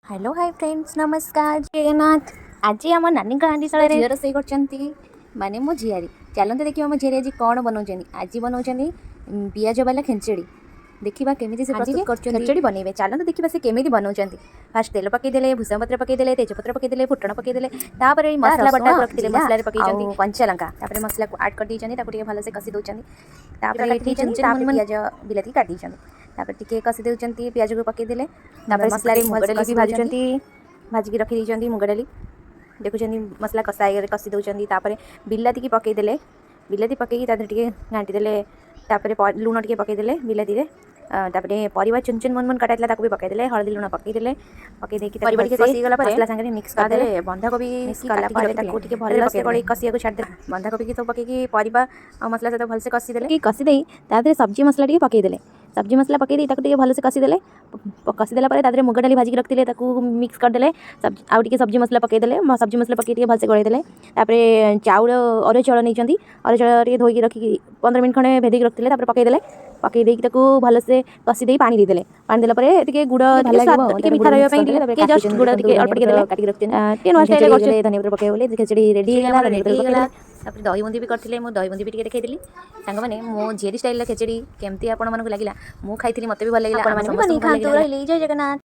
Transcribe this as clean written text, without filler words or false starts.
Hello hi friends नमस्कार जगन्नाथ। आज आम नानी हांडीशाला झील रोसई कर माने मो झीआरी चलते देखिए मो झीआरी आज कौन बनाऊँ आज बनाऊँ पियाज वाला खेचड़ी देखा केमी से प्रस्तुत कर बनइबे चलते देखा से केमी बनाऊँ। फास्ट तेल पकईदे भूषण पत्र पकईदे तेजपत्र पकईदे फुटण पकईदे मसला बटा रखते मसला पकई कंचा लंका मसला को आड कर भल से कषि दौरान पियाज बिलाती काटी टे कषि दे पियाज को पकईदे मसला भी भाजिकी रखी मुग डाली देखुं मसला कषा कषि दौरान बिलाती की पकईदे बिलाती पकई घाटीदे लुण टे पकईदे बिलाती परिवा चुन चुन मन मन काटा भी पकईदे हलदी लुण पकईदे पकईदे कषिगला मसला सागर मिक्स करदे बंधाकोबी भल से कड़े कषिया को छाड़दे बंधाकोबी की सब पकईकी परिवा मसला सहित भलसे कषिदे कषिदे सब्जी मसला टे पकईदे सब्जी मसला पकई भल से कषिदे कषिदेला मुग डाली भाजिक रखते मिक्स करदे आउे सब्जी मसला पकईदे सब्जी मसला पकई भलसे गलईदे चाउल अरुआ चाउल नहीं अरुआ चाउल धोई रखी 15 मिनट खंडे भेदिक रखते पकईदे पकई भल से कषि पानी देदेले पानी देला गुड़ मीठा रहा जस्ट गुड़ अल्प धनिया पत्र पकईले खिचड़ी रेडी दही बुंदी भी करते दही बुंदी भी देखी सांग मैंने मो झीरी स्टाइल खिचड़ी केमती आपको लगे मुझे खाई मत भी भल लगे जय जगन्नाथ।